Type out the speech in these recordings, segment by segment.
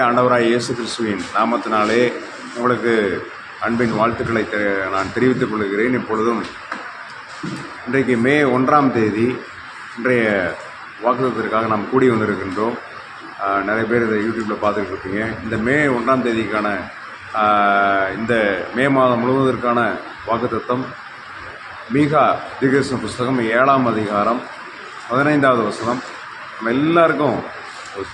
ஆண்டவராய் இயேசு கிறிஸ்துவின் நாமத்தினாலே உங்களுக்கு அன்பின் வாழ்த்துக்களை நான் தெரிவித்துக் கொள்கிறேன். இப்பொழுதும் இன்றைக்கு மே 1ஆம் தேதி இன்றைய வாக்குத்தத்திற்காக நாம் கூடி வந்திருக்கின்றோம். நிறைய பேர் இதை யூடியூப்பில் பார்த்துட்டு இருக்கீங்க. இந்த மே 1ஆம் தேதிக்கான இந்த மே மாதம் முழுவதற்கான வாக்குத்தத்தம் மீகா தீர்க்கதரிசன புஸ்தகம் 7ஆம் அதிகாரம் 15வது வசனம். நம்ம எல்லாருக்கும்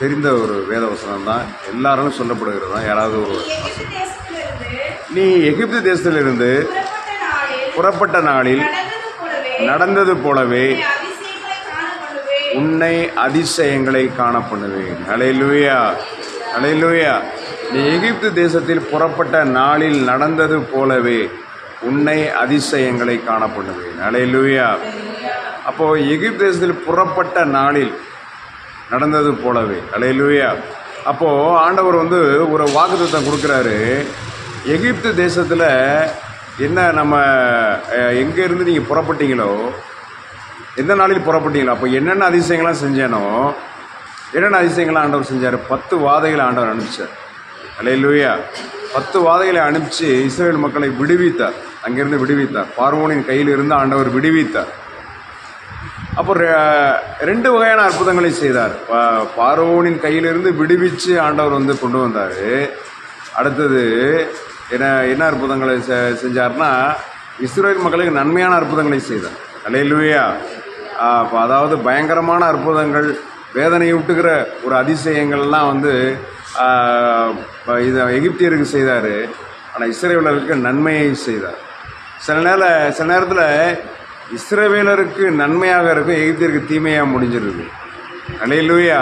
தெரிந்த ஒரு வேத வசனம் தான், எல்லாரும் சொல்லப்படுகிறது தான். யாராவது ஒரு நீ எகிப்து தேசத்திலிருந்து புறப்பட்ட நாளில் நடந்தது போலவே உன்னை அதிசயங்களை காண பண்ணுவேன். ஹல்லேலூயா, ஹல்லேலூயா. நீ எகிப்து தேசத்தில் புறப்பட்ட நாளில் நடந்தது போலவே உன்னை அதிசயங்களை காண பண்ணுவேன். ஹல்லேலூயா. அப்போ எகிப்து தேசத்தில் புறப்பட்ட நாளில் நடந்தது போலவே. ஹல்லேலூயா. அப்போது ஆண்டவர் ஒரு வாக்குத்தத்தம் கொடுக்குறாரு. எகிப்து தேசத்தில் என்ன, நம்ம எங்கேருந்து நீங்கள் புறப்பட்டீங்களோ, எந்த நாளில் புறப்பட்டீங்களோ, அப்போ என்னென்ன அதிசயங்கள்லாம் செஞ்சேனோ, என்னென்ன அதிசயங்கள்லாம் ஆண்டவர் செஞ்சார்? 10 வாதைகளை ஆண்டவர் அனுப்பிச்சார். ஹல்லேலூயா. 10 வாதைகளை அனுப்பிச்சு இஸ்ரவேல் மக்களை விடுவித்தார். அங்கேருந்து விடுவித்தார். பார்வோனின் கையிலிருந்து ஆண்டவர் விடுவித்தார். அப்போ 2 வகையான அற்புதங்களை செய்தார். பார்வோனின் கையிலிருந்து விடுவிச்சு ஆண்டவர் கொண்டு வந்தார். அடுத்தது என்ன அற்புதங்களை செஞ்சார்னா, இஸ்ரவேல் மக்களுக்கு நன்மையான அற்புதங்களை செய்தார். ஹல்லேலூயா. அதாவது பயங்கரமான அற்புதங்கள், வேதனை விட்டுக்கிற ஒரு அதிசயங்கள்லாம் இது எகிப்தியருக்கு செய்தார். ஆனால் இஸ்ரவேலருக்கு நன்மையை செய்தார். சில நேரத்தில் இஸ்ரவேலருக்கு நன்மையாக இருக்கும், எகிப்தியருக்கு தீமையாக முடிஞ்சிருக்கு. ஹல்லேலூயா.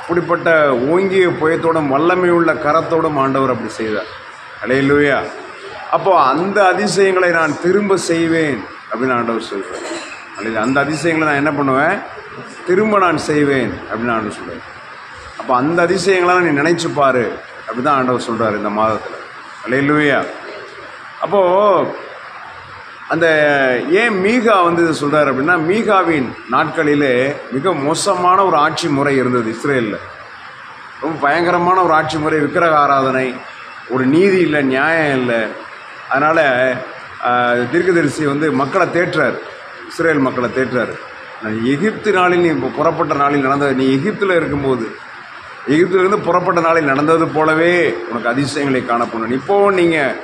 அப்படிப்பட்ட ஓங்கிய புயத்தோடும் வல்லமை உள்ள கரத்தோடும் ஆண்டவர் அப்படி செய்தார். ஹல்லேலூயா. அப்போது அந்த அதிசயங்களை நான் திரும்ப செய்வேன் அப்படின்னு ஆண்டவர் சொல்கிறார். அல்லது அந்த அதிசயங்களை நான் என்ன பண்ணுவேன்? திரும்ப நான் செய்வேன் அப்படின்னு ஆண்டவர் சொல்கிறார். அப்போ அந்த அதிசயங்களாம் நீ நினைச்சு பாரு அப்படி தான் ஆண்டவர் சொல்கிறார் இந்த மாதத்தில். ஹல்லேலூயா. அப்போது அந்த ஏன் மீகா இதை சொல்கிறார் அப்படின்னா, மீகாவின் நாட்களிலே மிக மோசமான ஒரு ஆட்சி முறை இருந்தது இஸ்ரேலில். ரொம்ப பயங்கரமான ஒரு ஆட்சி முறை, விக்கிரக ஆராதனை, ஒரு நீதி இல்லை, நியாயம் இல்லை. அதனால் தீர்க்கதரிசி மக்களை தேற்றார், இஸ்ரேல் மக்களை தேற்றார். எகிப்து நாளில் நீ புறப்பட்ட நாளில் நடந்தது, நீ எகிப்தில் இருக்கும்போது, எகிப்திலிருந்து புறப்பட்ட நாளில் நடந்தது போலவே உனக்கு அதிசயங்களை காணப்படணும். இப்போவும் நீங்கள்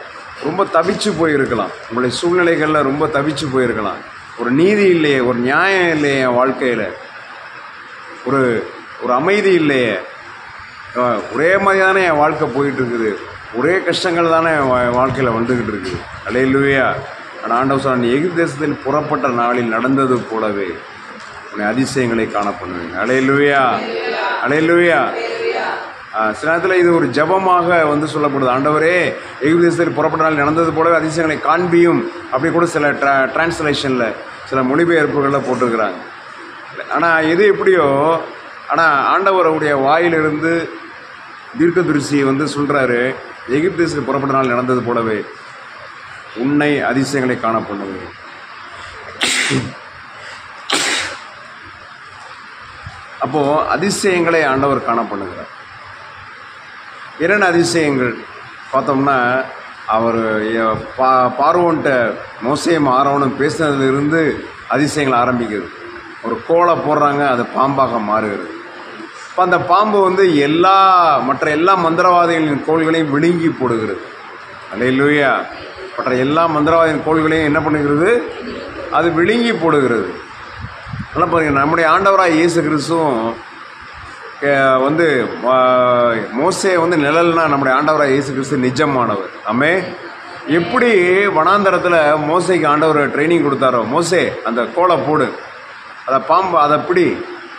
ரொம்ப தவிச்சு போயிருக்கலாம், உங்களுடைய சூழ்நிலைகளில் ரொம்ப தவிச்சு போயிருக்கலாம். ஒரு நீதி இல்லையே, ஒரு நியாயம் இல்லையே, என் வாழ்க்கையில் ஒரு அமைதி இல்லையே, ஒரே மாதிரியான என் வாழ்க்கை போயிட்டு இருக்குது, ஒரே கஷ்டங்கள் தானே என் வாழ்க்கையில் வந்துக்கிட்டு இருக்குது. ஹல்லேலூயா. ஆனால் ஆண்டவர் சொன்னார், நீ எகிப்து தேசத்தில் புறப்பட்ட நாளில் நடந்தது போலவே உன்னை அதிசயங்களை காணப்படுவேன். ஹல்லேலூயா, ஹல்லேலூயா. சில நேரத்தில் இது ஒரு ஜபமாக சொல்லப்படுது. ஆண்டவரே, எகிப்து தேசத்தில் புறப்பட்ட நாள் நடந்தது போலவே அதிசயங்களை காண்பியும் அப்படி கூட சில டிரான்ஸ்லேஷனில், சில மொழிபெயர்ப்புகளில் போட்டிருக்கிறாங்க. ஆனால் எது எப்படியோ, ஆனால் ஆண்டவருடைய வாயிலிருந்து தீர்க்கதரிசி சொல்கிறாரு, எகிப்து தேசத்தில் புறப்பட்ட நாள் நடந்தது போலவே உன்னை அதிசயங்களை காணப்படுவேன். அப்போது அதிசயங்களை ஆண்டவர் காணப்படுகிறார். என்னென்ன அதிசயங்கள் பார்த்தோம்னா, அவர் பார்வோன்ட்ட மோசேயும் ஆரோனும் பேசினதுலேருந்து அதிசயங்கள் ஆரம்பிக்குது. ஒரு கோலை போடுறாங்க, அது பாம்பாக மாறுகிறது. இப்போ அந்த பாம்பு மற்ற எல்லா மந்திரவாதிகளின் கோள்களையும் விழுங்கி போடுகிறது. ஹல்லேலூயா. மற்ற எல்லா மந்திரவாதிகளின் கோள்களையும் என்ன பண்ணுகிறது? அது விழுங்கி போடுகிறது. நல்லா பாருங்க, நம்முடைய ஆண்டவராக இயேசு கிறிஸ்துவும் மோசே நிழல்னா, நம்முடைய ஆண்டவராக இயேசு கிறிஸ்து நிஜமானவர். ஆமே. எப்படி வனாந்தரத்தில் மோசைக்கு ஆண்டவர் ட்ரைனிங் கொடுத்தாரோ, மோசே அந்த கோலை போடு, அதை பாம்பு, அதை பிடி,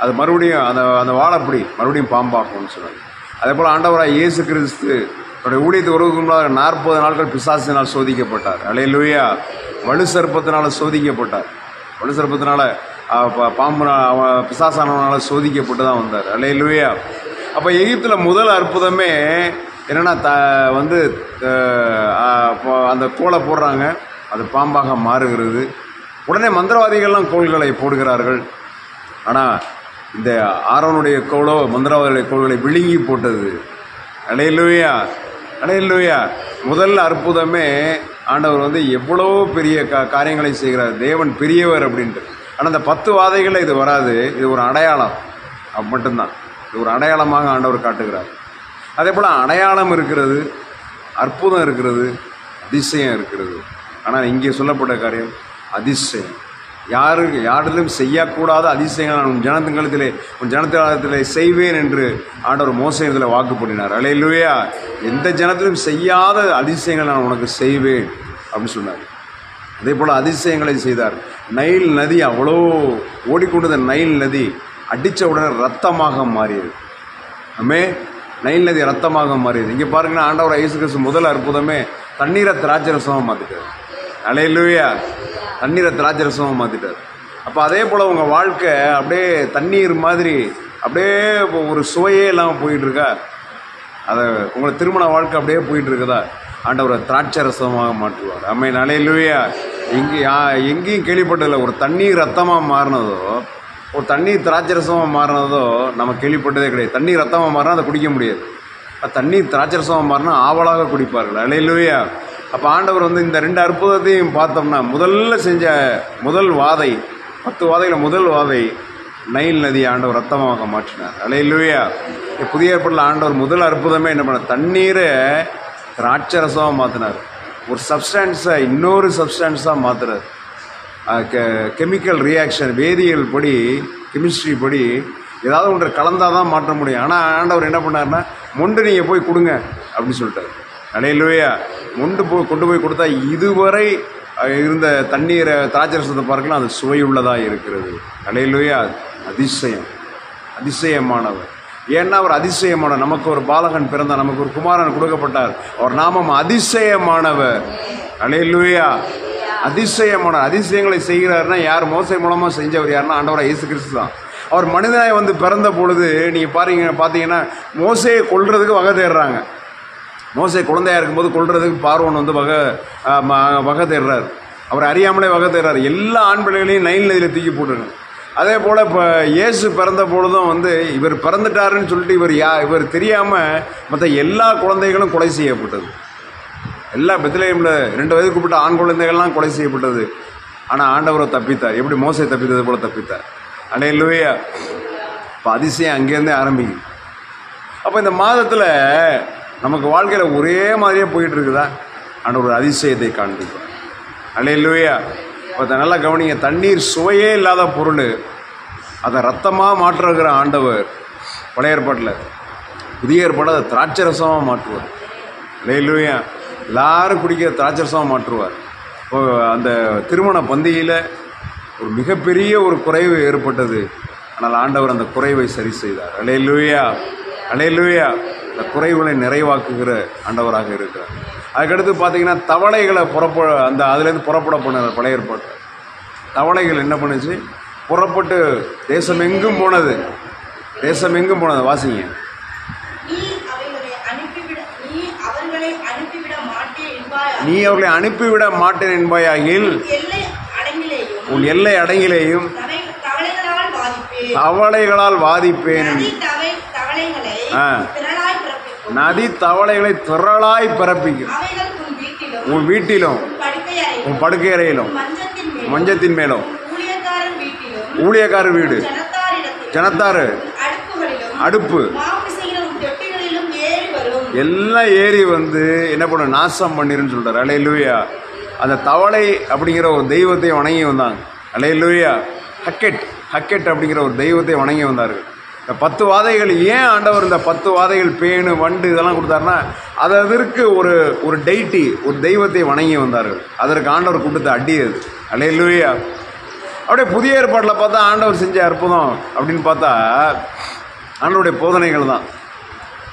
அது மறுபடியும் அந்த வாழை பிடி, மறுபடியும் பாம்பாகும்னு சொன்னார். அதே போல் ஆண்டவராக இயேசு கிறிஸ்து அவருடைய ஊழியத்துக்கு வருவதற்கு முன்பாக 40 நாட்கள் பிசாசினால் சோதிக்கப்பட்டார். ஹல்லேலூயா. வலு சர்ப்பத்தினால் சோதிக்கப்பட்டார். வலு சர்ப்பத்தினால, பாம்பு, பிசாசானவனால சோதிக்கப்பட்டு தான் வந்தார். ஹல்லேலூயா. அப்போ எகிப்தில் முதல் அற்புதமே என்னென்னா, அந்த கோலை போடுறாங்க, அது பாம்பாக மாறுகிறது. உடனே மந்திரவாதிகள்லாம் கோள்களை போடுகிறார்கள். ஆனால் இந்த ஆரோனுடைய கோளோ மந்திரவாதிகளுடைய கோள்களை விழுங்கி போட்டது. அல்லேலூயா, அல்லேலூயா. முதல் அற்புதமே ஆண்டவர் வந்து எவ்வளோ பெரிய காரியங்களை செய்கிறார். தேவன் பெரியவர் அப்படின்ட்டு. ஆனால் அந்த 10 வாதைகளில் இது வராது. இது ஒரு அடையாளம் மட்டும்தான். இது ஒரு அடையாளமாக ஆண்டவர் காட்டுகிறார். அதே போல் அடையாளம் இருக்கிறது, அற்புதம் இருக்கிறது, அதிசயம் இருக்கிறது. ஆனால் இங்கே சொல்லப்பட்ட காரியம் அதிசயம். யாரிலும் செய்யக்கூடாத அதிசயங்கள் நான் உன் ஜனத்திலே செய்வேன் என்று ஆண்டவர் மோசேயிடத்தில் வாக்கு பண்ணினார். அல்லேலூயா. எந்த ஜனத்திலும் செய்யாத அதிசயங்கள் நான் உனக்கு செய்வேன் அப்படின்னு சொன்னார். அதே போல் அதிசயங்களை செய்தார். நைல் நதி, அவ்வளோ ஓடிக்கொண்டது நைல் நதி அடித்த உடனே ரத்தமாக மாறியது. நைல் நதி ரத்தமாக மாறியது. இங்கே பாருங்கன்னா ஆண்டவர் இயேசு கிறிஸ்து முதல் அற்புதமே தண்ணீரை திராட்சரசமாக மாற்றிட்டார். அல்லேலூயா. தண்ணீரை திராட்சரசமாக மாற்றிட்டார். அப்போ அதே போல் உங்கள் வாழ்க்கை அப்படியே தண்ணீர் மாதிரி அப்படியே ஒரு சுவையே இல்லாமல் போயிட்டுருக்கா? அதை உங்களை திருமண வாழ்க்கை அப்படியே போயிட்டு இருக்குதா? ஆண்டவரை திராட்சரசமாக மாற்றுவார். அல்லேலூயா. எங்கேயும் கேள்விப்பட்டதில்லை ஒரு தண்ணீர் ரத்தமாக மாறினதோ, ஒரு தண்ணீர் திராட்சரசமாக மாறினதோ நம்ம கேள்விப்பட்டதே கிடையாது. தண்ணீர் ரத்தமாக மாறினா அதை குடிக்க முடியாது. தண்ணீர் திராட்சரசமாக மாறினா ஆவலாக குடிப்பார்கள். அல்லேலூயா. அப்போ ஆண்டவர் வந்து இந்த 2 அற்புதத்தையும் பார்த்தோம்னா, முதல்ல செஞ்ச முதல் வாதை, 10 வாதையில் முதல் வாதை நைல் நதி ஆண்டவர் ரத்தமாக மாற்றினார். அல்லேலூயா. புதிய ஏற்பாட்டில் ஆண்டவர் முதல் அற்புதமே என்ன பண்ண, தண்ணீரை திராட்சரசமாக மாற்றினார். ஒரு சப்ஸ்டான்ஸை இன்னொரு சப்ஸ்டான்ஸாக மாற்றுறார். கெமிக்கல் ரியாக்ஷன், வேதியியல் படி, கெமிஸ்ட்ரி படி ஏதாவது ஒன்று கலந்தால் தான் மாற்ற முடியும். ஆனால் ஆண்டவர் என்ன பண்ணார்னா, மொண்டு நீங்கள் போய் கொடுங்க அப்படின்னு சொல்லிட்டார். அல்லேலூயா. கொண்டு போய் கொடுத்தா இதுவரை இருந்த தண்ணீரை திராட்சரசத்தை பார்க்கலாம், அது சுவையுள்ளதாக இருக்கிறது. அல்லேலூயா. அதிசயம், அதிசயமானவர். ஏன்னா அவர் அதிசயமானவர். நமக்கு ஒரு பாலகன் பிறந்தார், நமக்கு ஒரு குமாரன் கொடுக்கப்பட்டார். அவர் நாமம் அதிசயமானவர். அல்லேலூயா. அதிசயமானவர். அதிசயங்களை செய்கிறாருன்னா யார்? மோசே மூலமாக செஞ்சவர் யாருன்னா ஆண்டவராக இயேசு கிறிஸ்து தான். அவர் மனிதனாய் வந்து பிறந்த பொழுது நீங்கள் பார்த்தீங்கன்னா மோசையை கொல்றதுக்கு வகை தேடுறாங்க. மோசே குழந்தையாக இருக்கும்போது கொல்றதுக்கு பார்வோன் வந்து வகை தேடுறாரு. அவர் அறியாமலே வகை தேடுறாரு. எல்லா ஆண் பிள்ளைகளையும் நைல் நதியில் தூக்கி போட்டுருங்க. அதே போல் இப்போ இயேசு பிறந்த பொழுதும் வந்து இவர் பிறந்துட்டாருன்னு சொல்லிட்டு இவர் தெரியாமல் மற்ற எல்லா குழந்தைகளும் கொலை செய்யப்பட்டது. எல்லா பெத்லகேமில் 2 வயதுக்குட்பட்ட ஆண் குழந்தைகள்லாம் கொலை செய்யப்பட்டது. ஆனால் ஆண்டவரை தப்பித்தார். எப்படி மோசே தப்பித்தது போல தப்பித்தார். அல்லேலூயா. இப்போ அதிசயம் அங்கேருந்தே ஆரம்பிக்குது. அப்போ இந்த மாதத்தில் நமக்கு வாழ்க்கையில் ஒரே மாதிரியே போயிட்டு இருக்குதா? ஆண்டவர் ஒரு அதிசயத்தை காண்பிப்பார். அல்லேலூயா. இப்போ நல்லா கவனிங்க. தண்ணீர் சுவையே இல்லாத பொருள் அதை ரத்தமாக மாற்றுகிற ஆண்டவர் பழைய ஏற்பாட்டில். புதிய ஏற்பாடு அதை திராட்சரசமாக மாற்றுவார். அல்லேலூயா. எல்லாரும் குடிக்கிற திராட்சரசமாக மாற்றுவார். இப்போ அந்த திருமண பந்தியில் ஒரு மிகப்பெரிய ஒரு குறைவு ஏற்பட்டது. ஆனால் ஆண்டவர் அந்த குறைவை சரி செய்தார். அல்லேலூயா. அல்லேலூயா. அந்த குறைவுகளை நிறைவாக்குகிற ஆண்டவராக இருக்கிறார். அதுக்கடுத்து பார்த்தீங்கன்னா தவளைகளை அதுலேருந்து புறப்பட போனார் பழைய ஏற்பாடு. தவளைகள் என்ன பண்ணுச்சு? புறப்பட்டு தேசமெங்கும் போனது. தேசமெங்கும் போனது. வாசிங்க. நீ அவர்களை அனுப்பிவிட மாட்டேன் என்பாயாகில் உன் எல்லை அடங்கிலேயும் தவளைகளால் வாதிப்பேன். நதி தவளைகளை திரளாய் பிறப்பிக்கும். உன் வீட்டிலும் உன் படுக்கை அறையிலும் மஞ்சத்தின் மேலும் ஊழியக்காரர் வீடு ஜனத்தாரு அடுப்பு எல்லாம் ஏறி வந்து என்ன பண்ண நாசம் பண்ணிருன்னு சொல்றாரு. அல்லேலூயா. அந்த தவளை அப்படிங்கிற ஒரு தெய்வத்தை வணங்கி வந்தாங்க. அல்லேலூயா. ஹக்கெட் அப்படிங்கிற ஒரு தெய்வத்தை வணங்கி வந்தார்கள். இந்த 10 வாதைகள் ஏன் ஆண்டவர் இந்த 10 வாதைகள் பேணு வண்டு இதெல்லாம் கொடுத்தாருன்னா அதற்கு ஒரு டெய்டி, ஒரு தெய்வத்தை வணங்கி வந்தார்கள். அதற்கு ஆண்டவர் கொடுத்த அடி அது. அல்லேலூயா. அப்படியே புதிய ஏற்பாட்டில் பார்த்தா ஆண்டவர் செஞ்ச அற்புதம் அப்படின்னு பார்த்தா ஆண்டவருடைய போதனைகள் தான்.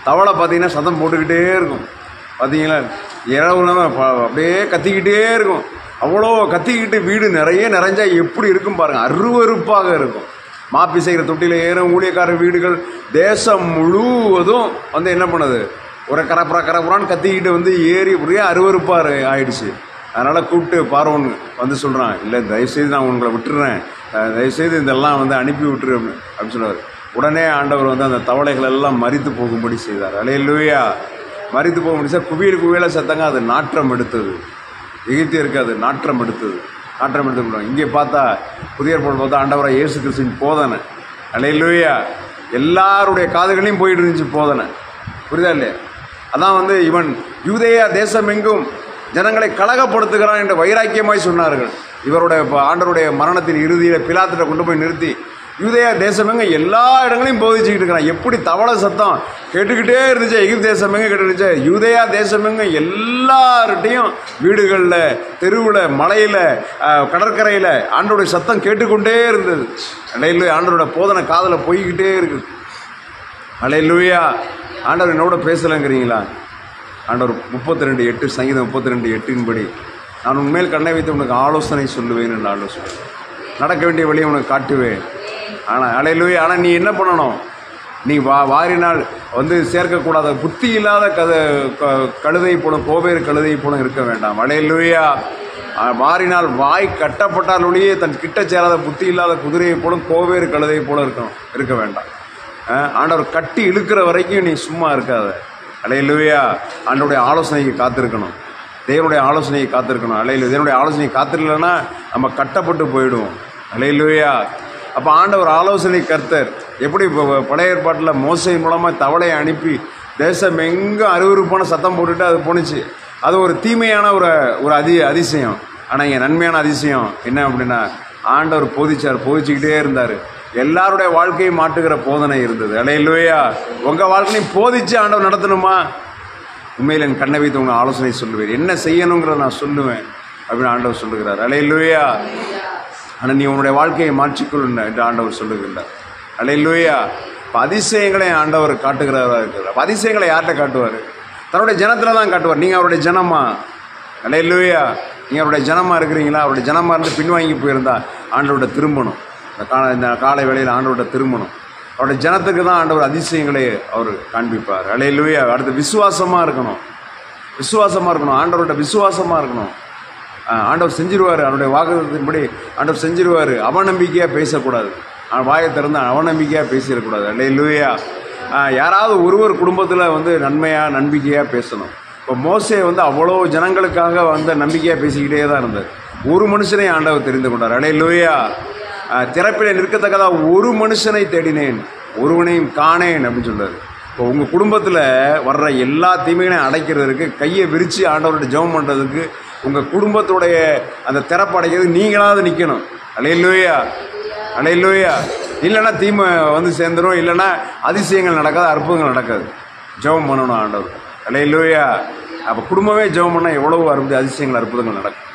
தவளை பார்த்தீங்கன்னா சத்தம் போட்டுக்கிட்டே இருக்கும். பார்த்தீங்களா? இரவு அப்படியே கத்திக்கிட்டே இருக்கும். அவ்வளோ கத்திக்கிட்டு வீடு நிறைஞ்சா எப்படி இருக்கும் பாருங்கள். அருவருப்பாக இருக்கும். மாப்பி செய்கிற தொட்டியில் ஏறும் ஊழியக்காரர் வீடுகள் தேசம் முழுவதும் வந்து என்ன பண்ணுது? ஒரு கரப்புறான்னு கத்திக்கிட்டு வந்து ஏறி ஒரே அருவருப்பாக ஆயிடுச்சு. அதனால் கூப்பிட்டு பார்வோன் வந்து சொல்கிறான், இல்லை தயவுசெய்து நான் உங்களை விட்டுறேன், தயவுசெய்து இதெல்லாம் வந்து அனுப்பி விட்டுரு அப்படின்னு சொல்லுவார். உடனே ஆண்டவர் வந்து அந்த தவளைகள் எல்லாம் மரித்து போகும்படி செய்தார். அல்லேலூயா. மரித்து போகும்படி சார் குவியல சத்தங்க அது நாற்றம் எடுத்தது. எகிப்தியருக்கு அது நாற்றம் எடுத்தது. நாற்றம் எடுத்துக்கிட்டோம். இங்கே பார்த்தா புதிய ஏற்பாடு பார்த்தா ஆண்டவராக இயேசு கிறிஸ்துவின் போதனை. அல்லேலூயா. எல்லாருடைய காதுகளையும் போயிட்டு இருந்துச்சு போதனை. புரியுதா இல்லையா? அதான் வந்து இவன் யூதேயா தேசம் எங்கும் ஜனங்களை கலகப்படுத்துகிறான் என்று வைராக்கியமாய் சொன்னார்கள். இவருடைய ஆண்டவருடைய மரணத்தின் இறுதியில் பிலாத்திட்ட கொண்டு போய் நிறுத்தி யூதேயா தேசமெங்க எல்லா இடங்களையும் போதிச்சுக்கிட்டு இருக்கிறான். எப்படி தவளை சத்தம் கேட்டுக்கிட்டே இருந்துச்சு. எகிப்து தேசமெங்க கேட்டுருந்துச்சு. யூதேயா தேசமெங்க எல்லார்ட்டையும் வீடுகளில், தெருவில், மலையில், கடற்கரையில் ஆண்டவருடைய சத்தம் கேட்டுக்கொண்டே இருந்தது. அல்லேலூயா. ஆண்டவருடைய போதனை காதில் போய்கிட்டே இருக்குது. அல்லேலூயா. ஆண்டவர் என்னோட பேசலைங்கிறீங்களா? ஆண்டவர் 32:8 சங்கீதம் 32:8 நான் உண்மையில் கண்ணை வைத்து உனக்கு ஆலோசனை சொல்லுவேன் என்று ஆலோசனை நடக்க வேண்டிய வழியை உனக்கு காட்டுவேன். ஆனால் அல்லேலூயா. ஆனால் நீ என்ன பண்ணணும்? நீ வாரினால் வந்து சேர்க்கக்கூடாத புத்தி இல்லாத கழுதை போல கோவேறு கழுதை போல இருக்க வேண்டாம். அல்லேலூயா. வாரினால் வாய் கட்டப்பட்டால் ஒழியே தன் கிட்ட சேராத புத்தி இல்லாத குதிரையை போல கோவேறு கழுதை போல இருக்க வேண்டாம். ஆண்டவர் கட்டி இழுக்கிற வரைக்கும் நீ சும்மா இருக்காத. அல்லேலூயா. ஆண்டவருடைய ஆலோசனைக்கு காத்திருக்கணும். தேவனுடைய ஆலோசனையை காத்திருக்கணும். அல்லேலூயா. தேவனுடைய ஆலோசனையை காத்திருக்கலைன்னா நம்ம கட்டப்பட்டு போயிடுவோம். அல்லேலூயா. அப்போ ஆண்டவர் ஆலோசனை கர்த்தர். எப்படி பழைய ஏற்பாட்டில் மோசை மூலமாக தவளையை அனுப்பி தேசம் எங்கும் அருவருப்பான சத்தம் போட்டுட்டு அது போணுச்சு. அது ஒரு தீமையான ஒரு அதிசயம். ஆனால் இங்கே நன்மையான அதிசயம் என்ன அப்படின்னா ஆண்டவர் போதிச்சுக்கிட்டே இருந்தார். எல்லாருடைய வாழ்க்கையை மாட்டுகிற போதனை இருந்தது. அல்லேலூயா. உங்கள் வாழ்க்கையும் போதிச்சு ஆண்டவர் நடத்தணுமா? உண்மையில் என் கண்ணை வைத்து உங்கள் ஆலோசனை சொல்லுவேன். என்ன செய்யணுங்கிறத நான் சொல்லுவேன் அப்படின்னு ஆண்டவர் சொல்லுகிறார். அல்லேலூயா. ஆனால் நீ உன்னுடைய வாழ்க்கையை மாற்றிக்கொள்ள என்று ஆண்டவர் சொல்லுகின்றார். அல்லேலூயா. இப்போ அதிசயங்களை ஆண்டவர் காட்டுகிறவராக இருக்கிறார். அப்போ அதிசயங்களை யார்கிட்ட காட்டுவார்? தன்னுடைய ஜனத்தில் தான் காட்டுவார். நீங்கள் அவருடைய ஜனமா? அல்லேலூயா. நீங்கள் அவருடைய ஜனமாக இருக்கிறீங்களா? அவருடைய ஜனமாக இருந்து பின்வாங்கி போயிருந்தா ஆண்டவர்கிட்ட திரும்பணும். இந்த காலை வேளையில் ஆண்டவர்கிட்ட திரும்பணும். அவருடைய ஜனத்துக்கு தான் ஆண்டவர் அதிசயங்களை அவர் காண்பிப்பார். அல்லேலூயா. அடுத்து விசுவாசமாக இருக்கணும். ஆண்டவர்கிட்ட விசுவாசமாக இருக்கணும். ஆண்டவர் செஞ்சிருவார். அவருடைய வாக்குத்தத்தின்படி ஆண்டவர் செஞ்சிருவார். அவநம்பிக்கையாக பேசக்கூடாது. வாயை திறந்து அவநம்பிக்கையாக பேசிடக்கூடாது. அல்லேலூயா. யாராவது ஒருவர் குடும்பத்தில் வந்து நம்பிக்கையாக பேசணும். இப்போ மோசே வந்து அவ்வளோ ஜனங்களுக்காக வந்து நம்பிக்கையாக பேசிக்கிட்டே தான் இருந்தார். ஒரு மனுஷனை ஆண்டவர் தெரிந்து கொண்டார். அல்லேலூயா. திறப்பில் நிற்கத்தக்கதாக ஒரு மனுஷனை தேடினேன், ஒருவனையும் காணேன் அப்படின்னு சொல்றாரு. இப்போ உங்கள் குடும்பத்தில் வர்ற எல்லா தீமைகளையும் அடைக்கிறதுக்கு கையை விரித்து ஆண்டவர்கிட்ட ஜெபம் பண்ணுறதுக்கு உங்கள் குடும்பத்துடைய அந்த திறப்பு அடைக்கிறது நீங்களாவது நிற்கணும். அல்லேலூயா. இல்லைன்னா தீமை வந்து சேர்ந்துடும். இல்லைன்னா அதிசயங்கள் நடக்காது, அற்புதங்கள் நடக்காது. ஜெபம் பண்ணணும் ஆண்டவர். அல்லேலூயா. அப்போ குடும்பமே ஜெபம் பண்ணால் எவ்வளவு அதிசயங்கள் அற்புதங்கள் நடக்கும்.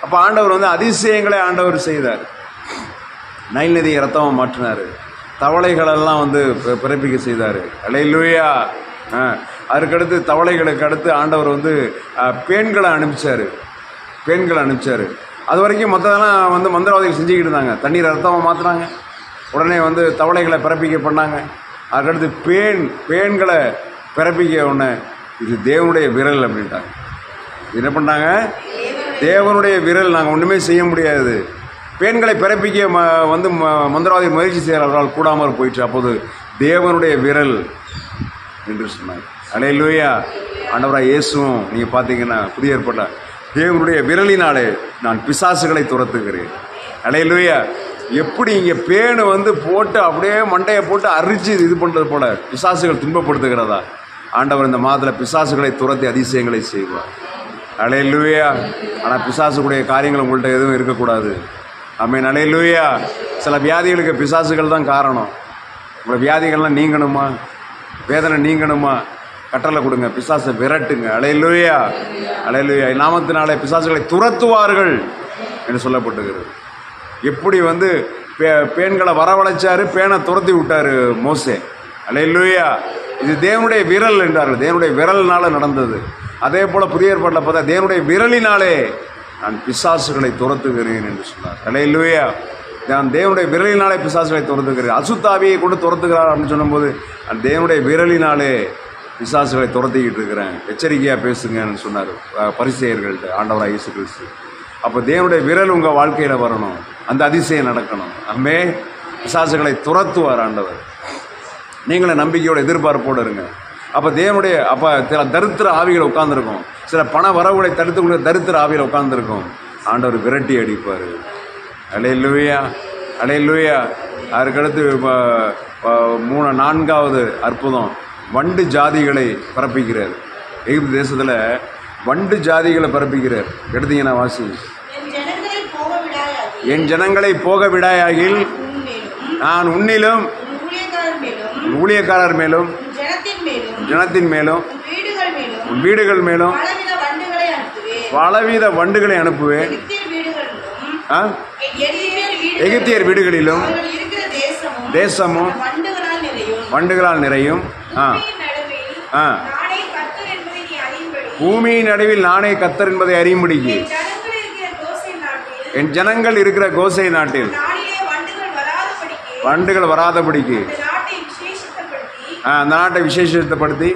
அப்போ ஆண்டவர் வந்து அதிசயங்களை ஆண்டவர் செய்தார். நைல் நதியை ரத்தமாக மாற்றினார். தவளைகளெல்லாம் வந்து பிறப்பிக்க செய்தார். அல்லேலூயா. அதுக்கடுத்து தவளைகளுக்கு அடுத்து ஆண்டவர் வந்து பேன்களை அனுப்பிச்சார். அது வரைக்கும் மற்றதெல்லாம் வந்து மந்திரவாதிகள் செஞ்சுக்கிட்டு இருந்தாங்க. தண்ணீர் ரத்தமாக மாற்றினாங்க. உடனே வந்து தவளைகளை பிறப்பிக்க பண்ணாங்க. அதுக்கடுத்து பேன்களை பிறப்பிக்க உடனே இது தேவனுடைய விரல் அப்படின்ட்டாங்க. என்ன பண்ணாங்க? தேவனுடைய விரல், நாங்கள் ஒன்றுமே செய்ய முடியாது. பெண்களை பிறப்பிக்க வந்து மந்திரவாதி முயற்சி செய்கிறார்கள், கூடாமல் போயிடுச்சு. அப்போது தேவனுடைய விரல் என்று சொன்னார். அல்லேலூயா. ஆண்டவராக இயேசுவும் நீங்கள் பார்த்தீங்கன்னா புதிய ஏற்பாட்டில் தேவனுடைய விரலினாலே நான் பிசாசுகளை துரத்துகிறேன். அல்லேலூயா. எப்படி இங்கே பேனு வந்து போட்டு அப்படியே மண்டையை போட்டு அரிச்சு இது பண்ணுறது போல பிசாசுகள் துன்பப்படுத்துகிறதா? ஆண்டவர் இந்த மாதத்தில் பிசாசுகளை துரத்தி அதிசயங்களை செய்வார். அல்லேலூயா. ஆனால் பிசாசுடைய காரியங்கள் உங்கள்கிட்ட எதுவும் இருக்கக்கூடாது. ஆமென். அல்லேலூயா. சில வியாதிகளுக்கு பிசாசுகள் தான் காரணம். உங்களை வியாதிகள்லாம் நீங்கணுமா, வேதனை நீங்கணுமா, கட்டளை கொடுங்க, பிசாசை விரட்டுங்க. அல்லேலூயா. நாமத்தினாலே பிசாசுகளை துரத்துவார்கள் என்று சொல்லப்பட்டுகிறது. எப்படி வந்து பேன்களை வரவழைச்சாரு, பேனை துரத்தி விட்டாரு மோசே. அல்லேலூயா. இது தேவனுடைய விரல் என்றார்கள். தேவனுடைய விரல்னால நடந்தது. அதே போல புதிய ஏற்பாட்டில் பார்த்தா தேவனுடைய விரலினாலே நான் பிசாசுகளை துரத்துகிறேன் என்று சொன்னார். அல்லேலூயா. நான் தேவனுடைய விரலினாலே பிசாசுகளை துரத்துகிறேன். அசுத்தாவியை கொண்டு துரத்துகிறார் அப்படின்னு சொல்லும்போது நான் தேவனுடைய விரலினாலே பிசாசுகளை துரத்திக்கிட்டு இருக்கிறேன், எச்சரிக்கையாக பேசுங்கன்னு சொன்னார் பரிசேயர்கள்ட்ட ஆண்டவராக இயேசு கிறிஸ்து. அப்போ தேவனுடைய விரல் உங்கள் வாழ்க்கையில் வரணும், அந்த அதிசயம் நடக்கணும். ஆமே. பிசாசுகளை துரத்துவார் ஆண்டவர். நீங்களும் நம்பிக்கையோட எதிர்பார்ப்போடு இருங்க. அப்போ தேவனுடைய சில தரித்திர ஆவிகள் உட்கார்ந்துருக்கும், சில பண வரவுகளை தடுத்துக்கூடிய தரித்திர ஆவியில் உட்கார்ந்துருக்கும். ஆண்டவர் விரட்டி அடிப்பார். அல்லேலூயா, அல்லேலூயா. அதுக்கடுத்து 4வது அற்புதம், வண்டு ஜாதிகளை பரப்பிக்கிறார். எகிப்து தேசத்தில் வண்டு ஜாதிகளை பரப்பிக்கிறார். எடுத்தீங்கன்னா வாசி. என் ஜனங்களை போக விடாயாகில் நான் உன்னிலும் ஊழியக்காரர் மேலும் ஜனத்தின் மேலும் வீடுகள் மேலும் பலவித வண்டுகளை அனுப்புவேன். எகிப்தியர் வீடுகளிலும் தேசமும் வண்டுகளால் நிறையும். பூமியின் நடுவில் நானே கர்த்தர் என்பதை அறியும்படிக்கு என் ஜனங்கள் இருக்கிற கோசை நாட்டில் வண்டுகள் வராதபடிக்கு அந்த நாட்டை விசேஷப்படுத்தி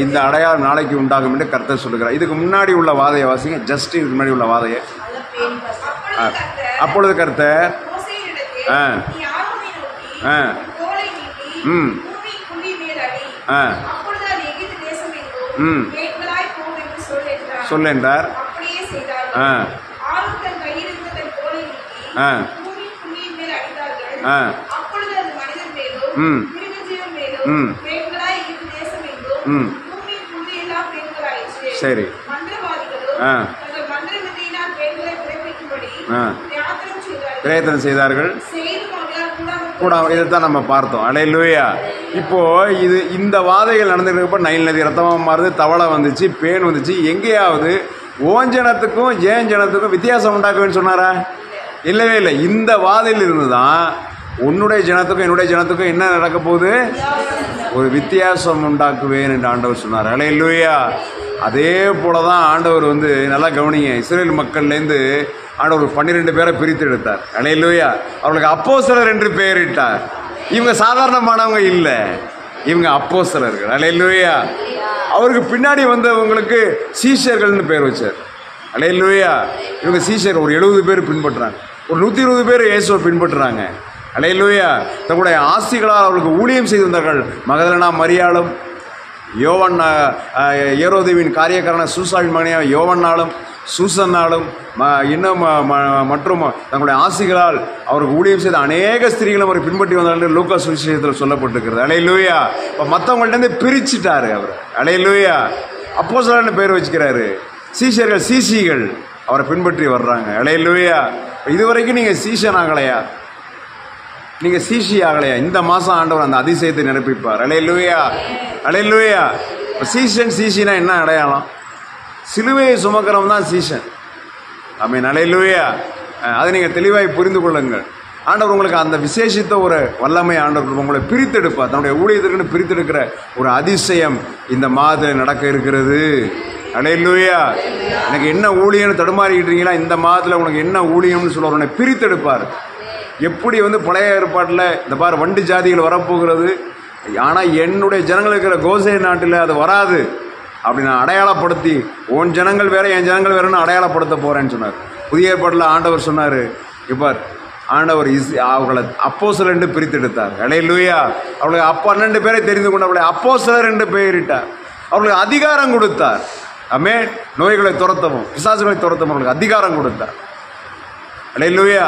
இந்த அடையாளம் நாளைக்கு உண்டாகும் என்று கர்த்தர் சொல்லுகிறார். இதுக்கு முன்னாடி உள்ள வாதையை வாசிங்க. ஜஸ்ட் இதுக்கு முன்னாடி உள்ள வாதையை. அப்பொழுது கர்த்தர் சொல்லுன்றார். சரி, பிரயத்தனம் செய்தார்கள் கூட. இதைத்தான் நம்ம பார்த்தோம். அல்லேலூயா. இப்போ இந்த வாதைகள் நடந்துருக்கப்ப நைல் நதி ரத்தமாக மாறுது, தவளை வந்துச்சு, பேன் வந்துச்சு. எங்கேயாவது ஓன் ஜனத்துக்கும் ஏன் ஜனத்துக்கும் வித்தியாசம் உண்டாக்குவேன்னு சொன்னாரா? இல்லவே இல்லை. இந்த வாதையில் இருந்து தான் உன்னுடைய ஜனத்துக்கும் என்னுடைய ஜனத்துக்கும் என்ன நடக்க போகுது? ஒரு வித்தியாசம் உண்டாக்குவேன் என்று ஆண்டவர் சொன்னார். அல்லேலூயா. அதே போல தான் ஆண்டவர் நல்லா கவனிங்க, இஸ்ரேல் மக்கள்லேருந்து ஆண்டவர் 12 பேரை பிரித்து எடுத்தார். அல்லேலூயா. அவர்களுக்கு அப்போஸ்தலர் என்று பெயரிட்டார். இவங்க சாதாரணமானவங்க இல்லை, இவங்க அப்போஸ்தலர்கள். அல்லேலூயா. அவருக்கு பின்னாடி வந்தவங்களுக்கு சீஷர்கள்னு பேர் வச்சார். அல்லேலூயா. இவங்க சீஷர் ஒரு 70 பேர் பின்பற்றுறாங்க, ஒரு 120 பேர் இயேசுவை பின்பற்றுறாங்க. அல்லேலூயா. தங்களுடைய ஆசிகளால் அவர்களுக்கு ஊழியம் செய்து வந்தார்கள். மகதலேனா மரியாளும், யோவான் ஏரோதேவின் காரியக்காரன சூசாவின் மகனான யோவானாலும் சூசன்னாலும் இன்னும் மற்றும் தங்களுடைய ஆசிகளால் அவருக்கு ஊழியம் செய்த அநேக ஸ்திரீகளும் அவரை பின்பற்றி வந்தார்கள். லூக்கா சுவிசேஷத்தில் சொல்லப்பட்டிருக்கிறது. அல்லேலூயா. இப்போ மற்றவங்கள்ட்ட பிரிச்சுட்டாரு அவர். அல்லேலூயா. அப்போஸ்தலர்னு பேர் வச்சுக்கிறாரு. சீஷர்கள் சீசிகள் அவரை பின்பற்றி வர்றாங்க. அல்லேலூயா. இதுவரைக்கும் நீங்கள் சீஷன் ஆகலையா? நீங்கள் சீஷி ஆகலையா? இந்த மாதம் ஆண்டவர் அந்த அதிசயத்தை நிரப்பிப்பார். அல்லேலூயா, அல்லேலூயா. சீஷன் சீஷினா என்ன அடையாளம்? சிலுவையை சுமக்கிறவன் தான் சீஷன். ஆமென். அல்லேலூயா. அதை நீங்கள் தெளிவாய் புரிந்து கொள்ளுங்கள். ஆண்டவர் உங்களுக்கு அந்த விசேஷித்த ஒரு வல்லமை ஆண்டவர் உங்களை பிரித்தெடுப்பார். தன்னுடைய ஊழியத்திற்கு பிரித்தெடுக்கிற ஒரு அதிசயம் இந்த மாதத்தில் நடக்க இருக்கிறது. அல்லேலூயா. எனக்கு என்ன ஊழியம்னு தடுமாறிக்கிட்டு இருக்கீங்களா? இந்த மாதத்தில் உனக்கு என்ன ஊழியம்னு சொல்ல உன்னை பிரித்தெடுப்பார். எப்படி பழைய ஏற்பாட்டில் இந்த பாரு வண்டு ஜாதிகள் வரப்போகிறது, ஆனால் என்னுடைய ஜனங்கள் இருக்கிற கோசே நாட்டில் அது வராது அப்படி நான் அடையாளப்படுத்தி உன் ஜனங்கள் வேற என் ஜனங்கள் வேறன்னு அடையாளப்படுத்த போகிறேன்னு சொன்னார். புதிய ஏற்பாட்டில் ஆண்டவர் சொன்னார், இப்போ ஆண்டவர் அவர்களை அப்போஸ்தலர் என்று பிரித்தெடுத்தார். அல்லேலூயா. அவர்களுக்கு 12 பேரை தெரிந்து கொண்டு அவர்களை அப்போஸ்தலர் என்று பெயரிட்டார். அவர்களுக்கு அதிகாரம் கொடுத்தார். ஆமென். நோய்களை துரத்தவும் பிசாசுகளை துரத்தவும் அவர்களுக்கு அதிகாரம் கொடுத்தார். அல்லேலூயா.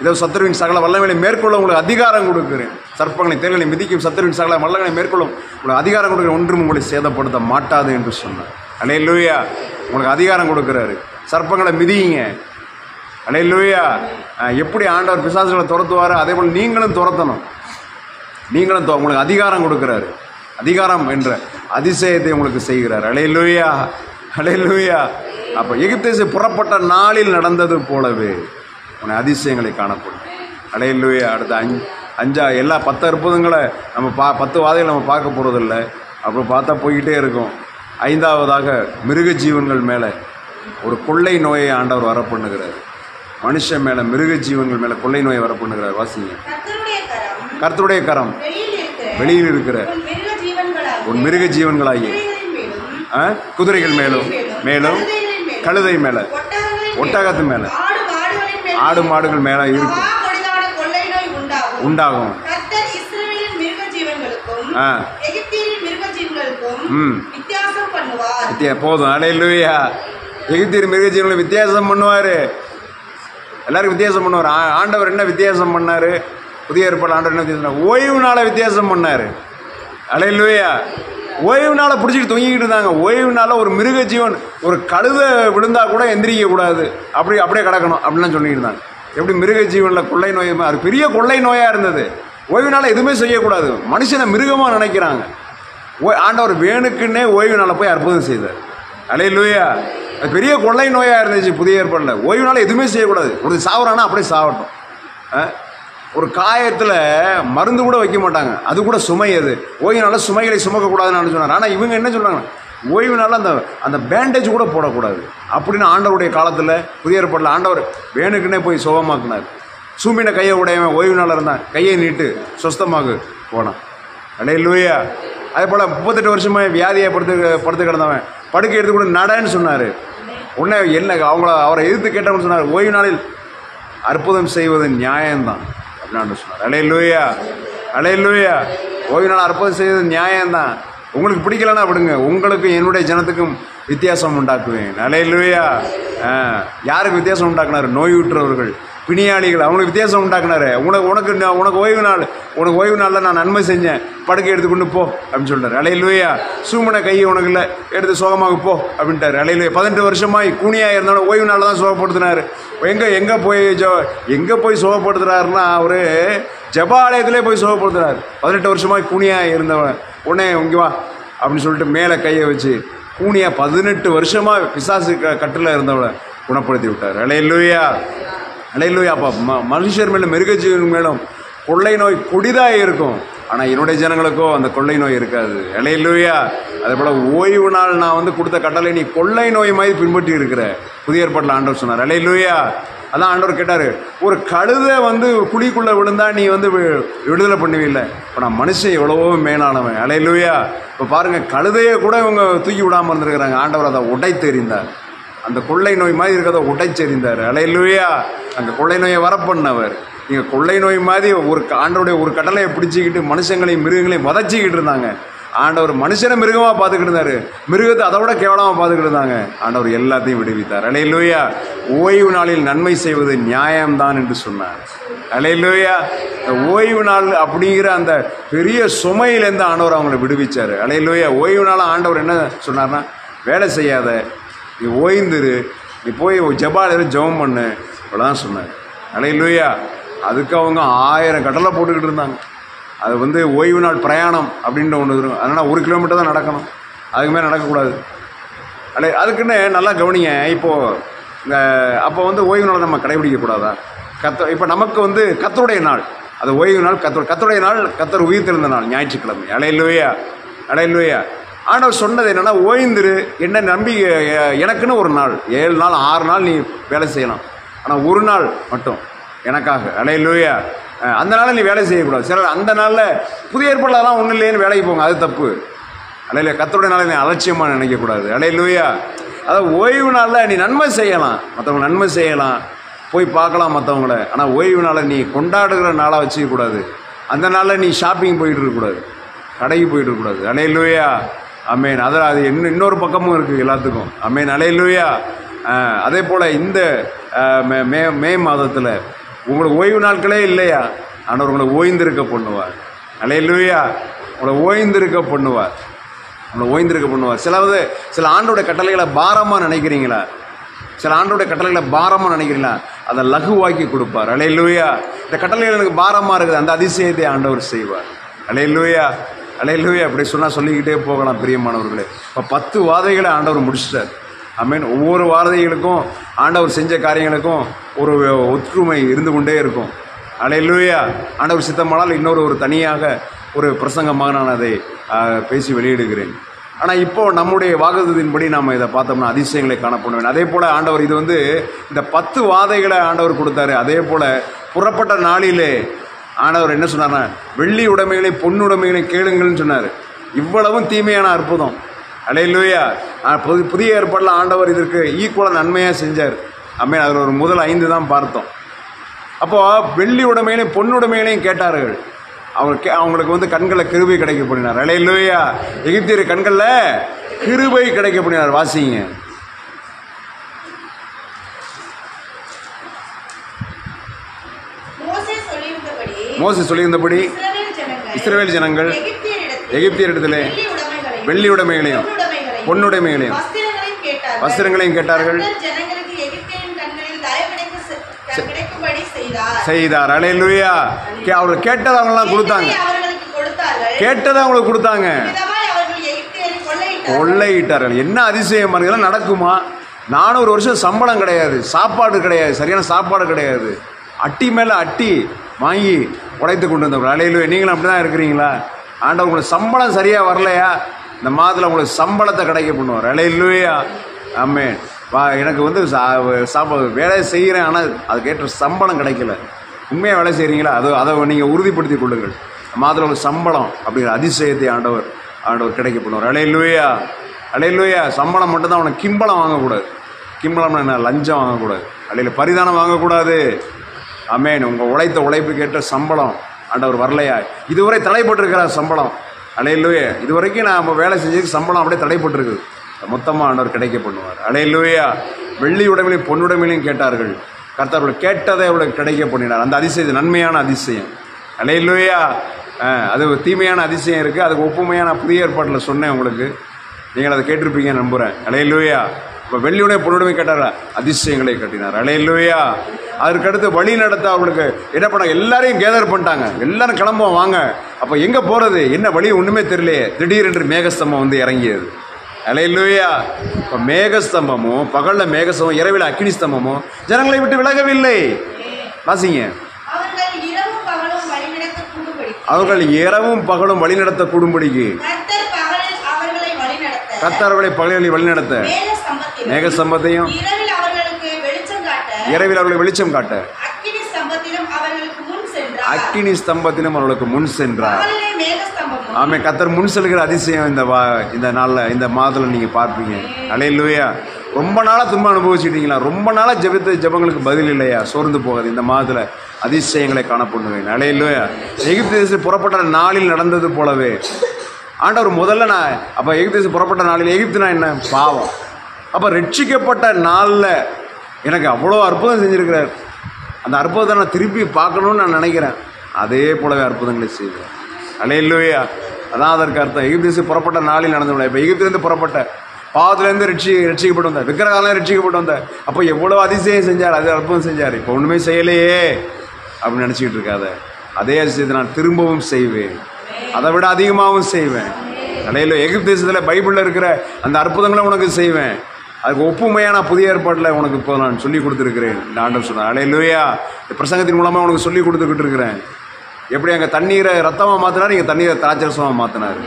இதோ சத்துருவின் சகல வல்லமைகளை மேற்கொள்ள உங்களுக்கு அதிகாரம் கொடுக்கிறேன். சர்ப்பங்களை தேர்களை மிதிக்கும் சத்துருவின் சகல வல்லமைகளை மேற்கொள்ளும் உங்களுக்கு அதிகாரம் கொடுக்குற ஒன்றும் உங்களை சேதப்படுத்த மாட்டாது என்று சொன்னார். அல்லேலூயா. உங்களுக்கு அதிகாரம் கொடுக்குறாரு. சர்ப்பங்களை மிதிங்க. அல்லேலூயா. எப்படி ஆண்டவர் பிசாசுகளை துரத்துவார், அதே போல் நீங்களும் துரத்தணும். நீங்களும் உங்களுக்கு அதிகாரம் கொடுக்குறாரு. அதிகாரம் என்ற அதிசயத்தை உங்களுக்கு செய்கிறார். அல்லேலூயா, அல்லேலூயா. அப்போ எகிப்து புறப்பட்ட நாளில் நடந்தது போலவே உன்னை அதிசயங்களை காணப்படும். அல்லேலூயா. அடுத்த எல்லா 10 அற்புதங்களை நம்ம 10 வாதைகளை நம்ம பார்க்க போகிறதில்ல. அப்புறம் பார்த்தா போய்கிட்டே இருக்கும். 5வதாக மிருக ஜீவன்கள் மேலே ஒரு கொள்ளை நோயை ஆண்டவர் வரப்பண்ணுகிறார். மனுஷன் மேலே மிருக ஜீவன்கள் மேலே கொள்ளை நோயை வரப்பண்ணுகிறார். வாசிங்க. கர்த்தருடைய கரம் வெளியில் இருக்கிற உன் மிருக ஜீவன்களாகி குதிரைகள் மேலும் மேலும் கழுதை மேலே ஒட்டகத்து மேல, ஆடு மாடுகள் மேல இருக்கும், உண்டாகும். போதும். அல்லேலூயா. எகிப்தியர் மிருக ஜீவன்களை வித்தியாசம் பண்ணுவாரு, எல்லாருக்கும் வித்தியாசம் பண்ணுவார். ஆண்டவர் என்ன வித்தியாசம் பண்ணாரு? புதிய ஏற்பாடு ஆண்டவர் என்ன வித்தியாசம்? ஓய்வு நாளை வித்தியாசம் பண்ணாரு. அல்லேலூயா. ஓய்வு நாளை பிடிச்சிட்டு தொங்கிக்கிட்டு இருந்தாங்க. ஓய்வு நாள ஒரு மிருக ஜீவன், ஒரு கழுதை விழுந்தா கூட எந்திரிக்க கூடாது, அப்படியே கிடக்கணும் அப்படின்லாம் சொல்லிட்டு இருந்தாங்க. எப்படி மிருக ஜீவனில் கொள்ளை நோய், அது பெரிய கொள்ளை நோயா இருந்தது. ஓய்வு நாளை எதுவுமே செய்யக்கூடாது, மனுஷனை மிருகமா நினைக்கிறாங்க. ஆண்டவர் வேணுக்குன்னே ஓய்வு நாளை போய் அற்புதம் செய்தார். அல்லேலூயா. அது பெரிய கொள்ளை நோயா இருந்துச்சு புதிய ஏற்பாடுல. ஓய்வு நாளை எதுவுமே செய்யக்கூடாது, ஒரு சாவரானா அப்படியே சாவட்டும். ஒரு காயத்தில் மருந்து கூட வைக்க மாட்டாங்க, அது கூட சுமை. அது ஓய்வு நாளில் சுமைகளை சுமக்கக்கூடாதுன்னு சொன்னார். ஆனால் இவங்க என்ன சொல்கிறாங்க, ஓய்வு நாளில் அந்த பேண்டேஜ் கூட போடக்கூடாது அப்படின்னு ஆண்டவருடைய காலத்தில் புதிய ஏற்பாட்டில் ஆண்டவர் வேணுக்குன்னே போய் சுகமாக்குனார். சூம்பின கையை உடையவன் ஓய்வு நாளில் இருந்தான், கையை நீட்டு சொஸ்தமாக போனான். அல்லேலூயா. அதே போல் 38 வருஷமாக வியாதியை படுத்து கிடந்தவன் படுக்கை எடுத்து கூட நடன்னு சொன்னார். உடனே என்ன அவரை எதிர்த்து கேட்டவன்னு சொன்னார், ஓய்வு நாளில் அற்புதம் செய்வது நியாயம்தான் அப்படின்னு சொன்னார். அல்லேலூயா. அல்லேலூயா. ஓய்வு நாள் அற்புதம் செய்வது நியாயம்தான். உங்களுக்கு பிடிக்கலன்னா விடுங்க, உங்களுக்கும் என்னுடைய ஜனத்துக்கும் வித்தியாசம் உண்டாக்குவேன். அல்லேலூயா. யாருக்கு வித்தியாசம் உண்டாக்குனாரு? நோயுற்றவர்கள், பிணியாளிகள், அவங்களுக்கு வித்தியாசம் உண்டாக்குனாரு. உனக்கு ஓய்வு நாள், உனக்கு ஓய்வு நாளில் நான் நன்மை செஞ்சேன், படுக்கை எடுத்துக்கொண்டு போ அப்படின்னு சொல்லிட்டாரு. அல்லேலூயா. சூமனை கையை உனக்கு இல்லை, எடுத்து சோகமாக போ அப்படின்ட்டாரு. அல்லேலூயா. 18 வருஷமாய் கூனியாக இருந்தாலும் ஓய்வு நாளில் தான் சோகப்படுத்தினார். எங்கே போய் சோகப்படுத்துறாருன்னா, அவரு ஜபாலயத்திலே போய் சோகப்படுத்துறாரு. 18 வருஷமாய் கூனியாக இருந்தவன் உடனே இங்கே வா அப்படின்னு சொல்லிட்டு மேலே கையை வச்சு கூனியா 18 வருஷமாக பிசாசு கட்டில் இருந்தவளை குணப்படுத்தி விட்டார். அல்லேலூயா. அல்லேலூயா. அப்போ மனுஷர் மேலும் மிருக ஜீவன் மேலும் கொள்ளை நோய் கொடிதாக இருக்கும், ஆனால் என்னுடைய ஜனங்களுக்கோ அந்த கொள்ளை நோய் இருக்காது. அல்லேலூயா. அதே போல் ஓய்வு நாள் நான் கொடுத்த கட்டளை நீ கொள்ளை நோய் மாதிரி பின்பற்றி இருக்கிற புதிய ஏற்பாட்டில் ஆண்டவர் சொன்னார். அல்லேலூயா. அதான் ஆண்டவர் கேட்டார், ஒரு கழுதை குழிக்குள்ளே விழுந்தா நீ விடுதலை பண்ணுவீல்லை, இப்போ நான் மனுஷன் எவ்வளவோ மேலானவன். அல்லேலூயா. இப்போ பாருங்கள், கழுதையை கூட இவங்க தூக்கி விடாமல் இருந்திருக்கிறாங்க. ஆண்டவர் அதை உடைத்தெறிந்தார், அந்த கொள்ளை நோய் மாதிரி இருக்கிறத உடைச்செறிந்தார். அல்லேலூயா. அந்த கொள்ளை நோயை வரப்பண்ணவர். நீங்கள் கொள்ளை நோய் மாதிரி ஆண்டவருடைய ஒரு கட்டளையை பிடிச்சிக்கிட்டு மனுஷங்களையும் மிருகங்களையும் வதச்சிக்கிட்டு இருந்தாங்க. ஆண்டவர் மனுஷனை மிருகமாக பார்த்துக்கிட்டு இருந்தார், மிருகத்தை அதை விட கேவலமாக பார்த்துக்கிட்டு இருந்தாங்க. ஆண்டவர் எல்லாத்தையும் விடுவித்தார். அல்லேலூயா. ஓய்வு நாளில் நன்மை செய்வது நியாயம்தான் என்று சொன்னார். அல்லேலூயா. ஓய்வு நாள் அப்படிங்கிற அந்த பெரிய சுமையிலேருந்து ஆண்டவர் அவங்களை விடுவிச்சார். அல்லேலூயா. ஓய்வு நாள் ஆண்டவர் என்ன சொன்னார்னா, வேலை செய்யாத, நீ ஓய்ந்துரு, நீ போய் ஜபாலயத்தில் ஜெபம் பண்ணு, இவ்வளோதான் சொன்னார். அல்லேலூயா. அதுக்கு அவங்க 1000 கட்டளை போட்டுக்கிட்டு இருந்தாங்க. அது ஓய்வு நாள் பிரயாணம் அப்படின்ற ஒன்று வரும். அதனால் 1 கிலோமீட்டர் தான் நடக்கணும், அதுக்கு மேலே நடக்கக்கூடாது. அதுக்குன்னு நல்லா கவனிங்க. இப்போது அப்போ ஓய்வு நாளை நம்ம கடைபிடிக்கக்கூடாதா? இப்போ நமக்கு கர்த்தருடைய நாள், அது ஓய்வு நாள், கர்த்தருடைய நாள், கர்த்தர் உயிர்த்தெழுந்த நாள், ஞாயிற்றுக்கிழமை. அல்லேலூயா. அல்லேலூயா. ஆண்டவர் சொன்னது என்னென்னா, ஓய்ந்துரு, என்ன நம்பி எனக்குன்னு ஒரு நாள், 7 நாள் 6 நாள் நீ வேலை செய்யலாம், ஆனால் ஒரு நாள் மட்டும் எனக்காக. அல்லேலூயா. அந்த நாளில் நீ வேலை செய்யக்கூடாது. சில அந்த நாளில் புதிய ஏற்பாடுலாம் ஒன்றும் இல்லைன்னு வேலைக்கு போங்க, அது தப்பு. அல்லேலூயா. கர்த்தருடைய நாளை நீ அலட்சியமாக நினைக்கக்கூடாது. அல்லேலூயா. அதாவது ஓய்வு நாளில் நீ நன்மை செய்யலாம், மற்றவங்க நன்மை செய்யலாம், போய் பார்க்கலாம் மற்றவங்கள, ஆனால் ஓய்வு நாளை நீ கொண்டாடுகிற நாளாக வச்சுக்கக்கூடாது. அந்த நாளில் நீ ஷாப்பிங் போயிட்டு இருக்கக்கூடாது, கடைக்கு போயிட்டு இருக்கக்கூடாது. அல்லேலூயா. ஆமென். அது இன்னொரு பக்கமும் இருக்குது எல்லாத்துக்கும். ஆமென். அல்லேலூயா. அதே போல் இந்த மே மாதத்தில் உங்களுக்கு ஓய்வு நாட்களே இல்லையா, ஆண்டவர் உங்களை ஓய்ந்திருக்க பண்ணுவார். அல்லேலூயா. உங்களை ஓய்ந்திருக்க பண்ணுவார், உங்களை ஓய்ந்திருக்க பண்ணுவார். சில ஆண்டோட கட்டளைகளை பாரமாக நினைக்கிறீங்களா? சில ஆண்டோட கட்டளைகளை பாரமாக நினைக்கிறீங்களா? அதை லகுவாக்கி கொடுப்பார். அல்லேலூயா. இந்த கட்டளைகள் எனக்கு பாரமாக இருக்குது, அந்த அதிசயத்தை ஆண்டவர் செய்வார். அல்லேலூயா. அல்லேலூயா. அப்படி சொன்னால் சொல்லிக்கிட்டே போகலாம் பிரியமானவர்களே. இப்போ 10 வாதைகளை ஆண்டவர் முடிச்சிட்டார். ஆமென். ஒவ்வொரு வார்த்தைகளுக்கும் ஆண்டவர் செஞ்ச காரியங்களுக்கும் ஒரு ஒற்றுமை இருந்து கொண்டே இருக்கும். அல்லேலூயா. ஆண்டவர் சித்தமானால் இன்னொரு தனியாக ஒரு பிரசங்கமாக நான் அதை பேசி வெளியிடுகிறேன். ஆனால் இப்போது நம்முடைய வாக்குத்தத்தின்படி நாம் இதை பார்த்தோம்னா அதிசயங்களை காணப்படுவேன். அதே போல் ஆண்டவர் இந்த 10 வாதைகளை ஆண்டவர் கொடுத்தாரு. அதே போல் புறப்பட்ட நாளிலே ஆண்டவர் என்ன சொன்னார்னா, வெள்ளி உடைமைகளை பொன்னுடைமைகளை கேளுங்கள்னு சொன்னார். இவ்வளவும் தீமையான அற்புதம். அல்லேலூயா. புதிய ஏற்பாட்டில் ஆண்டவர் இதற்கு ஈக்குவலாக நன்மையாக செஞ்சார். ஆமென். அதில் ஒரு முதல் 5 தான் பார்த்தோம். அப்போ வெள்ளி உடைமையிலையும் பொன்னுடைமையிலையும் கேட்டார்கள். அவங்களுக்கு வந்து கண்களில் கிருபை கிடைக்க பண்ணினார். அல்லேலூயா. எகிப்தியர் கண்களில் கிருபை கிடைக்க பண்ணினார். வாசிங்க. மோசே சொல்லியிருந்தபடி இஸ்ரவேல் ஜனங்கள் எகிப்தியரிடத்திலே வெள்ளி உடைமைகளையும் பொன்னுடைமைகளையும் வஸ்திரங்களையும் கேட்டார்கள் செய்தார். அல்லேலூயா. அவர்கள் கேட்டதை அவங்களாம் கொடுத்தாங்க. கேட்டதை அவங்களுக்கு கொடுத்தாங்க. கொள்ளையிட்டார்கள். என்ன அதிசயம் இதெல்லாம் நடக்குமா? 400 வருஷம் சம்பளம் கிடையாது, சாப்பாடு கிடையாது, சரியான சாப்பாடு கிடையாது, அட்டி மேலே அட்டி வாங்கி உடைத்து கொண்டு வந்தவர்கள். அல்லேலூயா. நீங்களும் அப்படி தான் இருக்கிறீங்களா? ஆண்டவர் உங்களுக்கு சம்பளம் சரியாக வரலையா? இந்த மாதத்தில் உங்களுக்கு சம்பளத்தை கிடைக்க பண்ணுவார். அல்லேலூயா. ஆமென். எனக்கு வந்து வேலை செய்கிறேன், ஆனால் அதுக்கேற்ற சம்பளம் கிடைக்கல. உண்மையாக வேலை செய்கிறீங்களா? அதை நீங்கள் உறுதிப்படுத்தி கொள்ளுங்கள். மாதத்தில் ஒரு சம்பளம் அப்படிங்கிற அதிசயத்தை ஆண்டவர் கிடைக்க பண்ணுவார். அல்லேலூயா. அல்லேலூயா. சம்பளம் மட்டும்தான். அவனை கிம்பளம் வாங்கக்கூடாது. கிம்பளம்னா என்ன? லஞ்சம் வாங்கக்கூடாது. அல்லேலூயா. பரிதானம் வாங்கக்கூடாது. ஆமென். உங்கள் உழைத்த உழைப்புக்கு ஏற்ற சம்பளம் ஆண்டவர் வரலையா? இதுவரை தடைப்பட்டிருக்கிறார் சம்பளம். அல்லேலூயா. இதுவரைக்கும் நான் வேலை செஞ்சதுக்கு சம்பளம் அப்படியே தடைப்பட்டிருக்குது. மொத்தமாக ஆண்டவர் கிடைக்க பண்ணுவார். அல்லேலூயா. வெள்ளி உடைமையிலையும் பொன்னுடைமையிலையும் கேட்டார்கள். கர்த்தர் கேட்டதை அவளுக்கு கிடைக்க பண்ணினார். அந்த அதிசயம் நன்மையான அதிசயம். அல்லேலூயா. அது தீமையான அதிசயம் இருக்குது. அதுக்கு ஒப்புமையான புதிய ஏற்பாட்டில் சொன்னேன் உங்களுக்கு. நீங்கள் அதை கேட்டிருப்பீங்க நம்புகிறேன். அல்லேலூயா. இப்போ வெள்ளியுடைய பொன்னுடைமை கேட்டார், அதிசயங்களை கட்டினார். அல்லேலூயா. அதற்கடுத்து வழி நடத்த அவங்களுக்கு என்ன பண்ணாங்க? எல்லாரையும் கேதர் பண்ணிட்டாங்க. எல்லாரும் கிளம்புவோம் வாங்க. அப்போ எங்கே போகிறது, என்ன வழி ஒன்றுமே தெரியலையே. திடீரென்று மேகஸ்தம்பம் வந்து இறங்கியது. அல்லேலூயா. இப்போ மேகஸ்தம்பமும் பகலில் மேகஸ்தம்பம், இரவில் அக்கினி ஸ்தம்பமும் ஜனங்களை விட்டு விலகவில்லை. வாசிங்க. அவர்கள் இரவும் பகலும் வழிநடத்த கூடும்படிக்கு கர்த்தர் அவர்களை பகலில் வழிநடத்த மேகஸ்தம்பத்தையும் இரவில் அவர்களை வெளிச்சம் காட்ட அக்கினி ஸ்தம்பத்திலும் அவர்களுக்கு முன் சென்றார். ஆமென். கர்த்தர் முன் செல்கிற அதிசயம் இந்த நாளில், இந்த மாதத்தில் நீங்கள் பார்ப்பீங்க. அல்லேலூயா. ரொம்ப நாளாக துன்பம் அனுபவிச்சுட்டீங்களா? ரொம்ப நாளாக ஜெபித்த ஜெபங்களுக்கு பதில் இல்லையா? சோர்ந்து போகாது. இந்த மாதத்தில் அதிசயங்களை காணப்படுவேன். அல்லேலூயா. எகிப்து தேசம் புறப்பட்ட நாளில் நடந்தது போலவே ஆண்டவர் முதல்ல அப்போ எகிப்து தேசம் புறப்பட்ட நாளில், எகிப்துனா என்ன? பாவம். அப்போ ரட்சிக்கப்பட்ட நாளில் எனக்கு அவ்வளோ அற்புதம் செஞ்சுருக்கிறார். அந்த அற்புதத்தை நான் திருப்பி பார்க்கணுன்னு நான் நினைக்கிறேன். அதே போலவே அற்புதங்களை செய்வேன். அல்லேலூயா. அதான் அதற்கு அர்த்தம். எகிப்து தேசம் புறப்பட்ட நாளில் நடந்து. இப்போ எகிப்திலேருந்து புறப்பட்ட பாவத்திலேருந்து ரட்சிக்கப்பட்டு வந்தார். விக்கிரகாலம் ரட்சிக்கப்பட்டு வந்தார். அப்போ எவ்வளோ அதிசயம் செஞ்சார், அது அற்புதம் செஞ்சார். இப்போ ஒன்றுமே செய்யலையே அப்படின்னு நினச்சிக்கிட்டு இருக்காத. அதே அதிசயத்தை நான் திரும்பவும் செய்வேன், அதை விட அதிகமாகவும் செய்வேன். அல்லேலூயா. எகிப்து தேசத்தில் பைபிளில் இருக்கிற அந்த அற்புதங்களை உனக்கு செய்வேன். அதுக்கு ஒப்புமையான புதிய ஏற்பாட்டில் உனக்கு இப்போ நான் சொல்லி கொடுத்துருக்கிறேன். இந்த ஆண்டவர் சொன்னார். அல்லேலூயா. இந்த பிரசங்கத்தின் மூலமாக உனக்கு சொல்லி கொடுத்துக்கிட்டு இருக்கிறேன். எப்படி அங்கே தண்ணீரை ரத்தமாக மாற்றினார், இங்கே தண்ணீரை திராட்சரசமாக மாற்றினார்.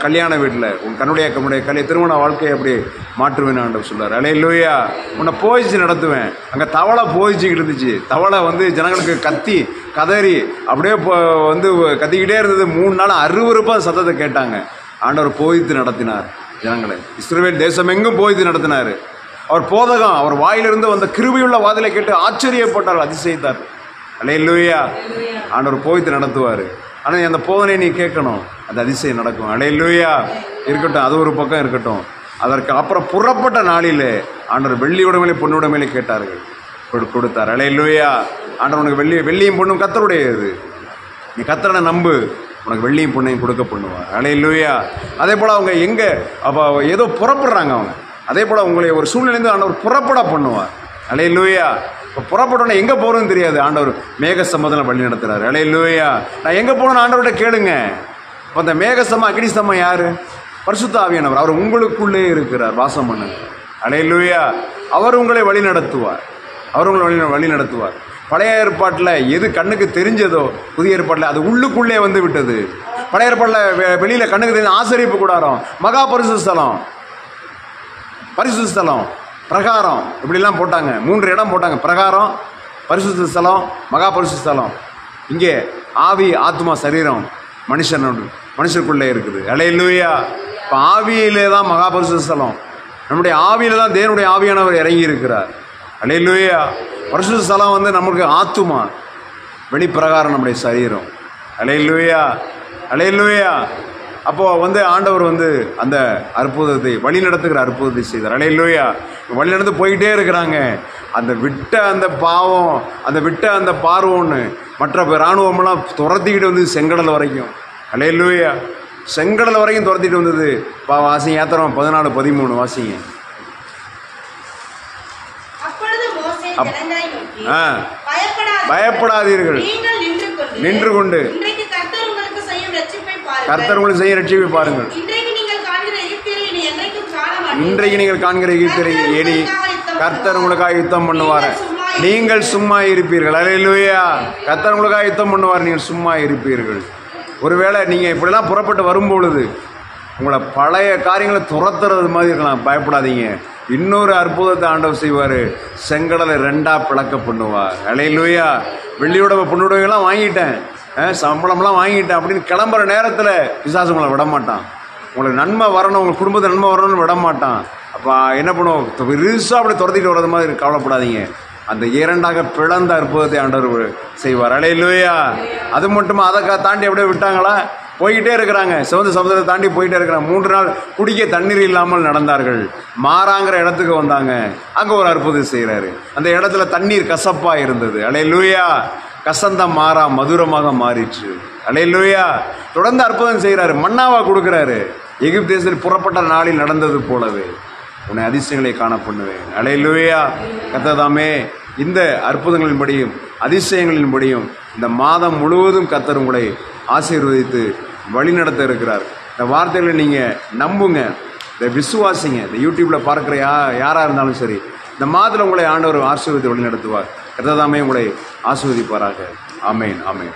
கல்யாண வீட்டில் உன் கண்ணுடைய திருமண வாழ்க்கையை அப்படி மாற்றுவேன் ஆண்டவர் சொல்றார். அல்லேலூயா. உன்னை போயிச்சு நடத்துவேன். அங்கே தவளை போயிச்சுக்கிட்டு இருந்துச்சு. தவளை வந்து ஜனங்களுக்கு கத்தி கதறி அப்படியே வந்து கத்திக்கிட்டே இருந்தது. 3 நாள் அருவருப்பாக சத்தத்தை கேட்டாங்க. ஆண்டவர் போய்த்து நடத்தினார் ஜனங்களை. இஸ்ரவேல் தேசம் எங்கும் போய்த்து நடத்தினார். அவர் போதகம், அவர் வாயிலிருந்து வந்த கிருபையுள்ள வாதிலை கேட்டு ஆச்சரியப்பட்டார், அதிசயித்தார். அல்லேலூயா. ஆண்டவர் போய்த்து நடத்துவார். ஆனால் அந்த போதனை நீ கேட்கணும், அந்த அதிசயம் நடக்கும். அல்லேலூயா. இருக்கட்டும், அது ஒரு பக்கம் இருக்கட்டும். அதற்கு அப்புறம் புறப்பட்ட நாளிலே ஆண்டவர் வெள்ளி உடைமையிலே பொண்ணு உடைமையிலே கேட்டார்கள், கொடுத்தார். அல்லேலூயா. ஆண்டவர் உனக்கு வெள்ளியும் பொண்ணும் கர்த்தருடையது. நீ கர்த்தரை நம்பு, உனக்கு வெள்ளியும் பொண்ணையும் கொடுக்க பண்ணுவார். அல்லேலூயா. அதே போல் அவங்க எங்கே அப்போ ஏதோ புறப்படுறாங்க அவங்க, அதே போல் உங்களை ஒரு சூழ்நிலைந்து ஆண்டவர் புறப்பட பண்ணுவார். அல்லேலூயா. இப்போ புறப்படணும், எங்கே போகிறதுன்னு தெரியாது. ஆண்டவர் மேகஸ்தம்பத்தில் வழி நடத்துகிறார். அல்லேலூயா. நான் எங்கே போகணும்னு ஆண்டவர்கிட்ட கேளுங்க. இப்போ அந்த மேகஸ்தம்பம் அக்கினிஸ்தம்பம் யார்? பரிசுத்த ஆவியானவர். அவர் உங்களுக்குள்ளே இருக்கிறார், வாசம் பண்ண. அல்லேலூயா. அவர் உங்களை வழி நடத்துவார். அவர் உங்களை வழி நடத்துவார். பழைய ஏற்பாட்டில் எது கண்ணுக்கு தெரிஞ்சதோ புதிய ஏற்பாட்டில் அது உள்ளுக்குள்ளே வந்து விட்டது. பழைய ஏற்பாட்டில் வெளியில் கண்ணுக்கு தெரிஞ்ச ஆசரிப்பு கூடாரம், மகா பரிசுத்த ஸ்தலம், பரிசுத்த ஸ்தலம், பிரகாரம், இப்படிலாம் போட்டாங்க. 3 இடம் போட்டாங்க. பிரகாரம், பரிசுத்த ஸ்தலம், மகா பரிசுத்த ஸ்தலம். இங்கே ஆவி, ஆத்மா, சரீரம் மனுஷருக்குள்ளே இருக்குது. அல்லேலூயா. இப்போ ஆவியிலே தான் மகா பரிசுத்த ஸ்தலம். நம்முடைய ஆவியில தான் தேவனுடைய ஆவியானவர் இறங்கி இருக்கிறார். அல்லேலூயா. பரிசுத்த ஸ்தலம் வந்து நமக்கு ஆத்துமா, வெளிப்பிரகாரம் நம்முடைய சரீரம். அல்லேலூயா, அல்லேலூயா. அப்போ வந்து ஆண்டவர் வந்து அந்த அற்புதத்தை வழி நடத்துகிற அற்புதத்தை செய்தார். அல்லேலூயா. வழி நடந்து போயிட்டே இருக்கிறாங்க. அந்த விட்ட அந்த பாவம், அந்த விட்ட அந்த பார்வோன்னு மற்ற இராணுவமெல்லாம் துரத்திக்கிட்டு வந்து செங்கடல் வரைக்கும். அல்லேலூயா. செங்கடல் வரைக்கும் துரத்திட்டு வந்தது. வாசிங்க யாத்திரம் 14-13 வாசிங்க. பயப்படாதீர்கள், நின்று கொண்டு கர்த்தர் உங்களுக்கு செய்ய ரட்சிப்பை பாருங்கள். இன்றைக்கு நீங்கள் காண்கிற எகிப்தியரை இனி கர்த்தர் உங்களுக்காக யுத்தம் பண்ணுவார், நீங்கள் சும்மா இருப்பீர்கள். அல்லேலூயா. கர்த்தர் உங்களுக்காக யுத்தம் பண்ணுவார், நீங்கள் சும்மா இருப்பீர்கள். ஒருவேளை நீங்கள் இப்படிலாம் புறப்பட்டு வரும்பொழுது உங்களை பழைய காரியங்களை துரத்துறது மாதிரி இருக்கலாம். பயப்படாதீங்க, இன்னொரு அற்புதத்தை ஆண்டவர் செய்வார். செங்கடலை 2 பிளக்க பண்ணுவார். அல்லேலூயா. வெள்ளியோட பொண்ணுடையெல்லாம் வாங்கிட்டேன், சம்பளம்லாம் வாங்கிட்டேன் அப்படின்னு கிளம்புற நேரத்தில் பிசாசு உங்களை விடமாட்டான். உங்களுக்கு நன்மை வரணும், உங்கள் குடும்பத்தை நன்மை வரணும்னு விடமாட்டான். அப்போ என்ன பண்ணுவோம், பெருசாக அப்படி துரத்திட்டு வர்றது மாதிரி கவலைப்படாதீங்க. அந்த 2 பிளந்த அற்புதத்தை ஆண்டவர் செய்வார். அல்லேலூயா. அது மட்டுமா, அதை தாண்டி அப்படியே விட்டாங்களா? போய்கிட்டே இருக்கிறாங்க. சிவந்த சமுதிரத்தை தாண்டி போயிட்டே இருக்கிறாங்க. 3 நாள் குடிக்க தண்ணீர் இல்லாமல் நடந்தார்கள். மாறாங்கிற இடத்துக்கு வந்தாங்க. அங்கே ஒரு அற்புதம் செய்கிறாரு. அந்த இடத்துல தண்ணீர் கசப்பாக இருந்தது. அல்லேலூயா. கசந்த மாறா மதுரமாக மாறிற்று. அல்லேலூயா. தொடர்ந்து அற்புதம் செய்கிறாரு. மன்னாவா கொடுக்குறாரு. எகிப்து தேசத்தில் புறப்பட்ட நாளில் நடந்தது போலவே உன்னை அதிசயங்களை காண பண்ணுவேன். அல்லேலூயா. கர்த்தர் இந்த அற்புதங்களின்படியும் அதிசயங்களின்படியும் இந்த மாதம் முழுவதும் கர்த்தர் உங்களை ஆசீர்வதித்து வழிநடத்த இருக்கிறார். இந்த வார்த்தைகளை நீங்கள் நம்புங்க, இதை விசுவாசிங்க. இந்த யூடியூப்பில் பார்க்குற யாராக இருந்தாலும் சரி, இந்த மாதத்தில் உங்களை ஆண்டவர் ஆசீர்வதித்து வழிநடத்துவார். கர்த்தர் உங்களை ஆசீர்வதிப்பாராக. ஆமேன், ஆமேன்.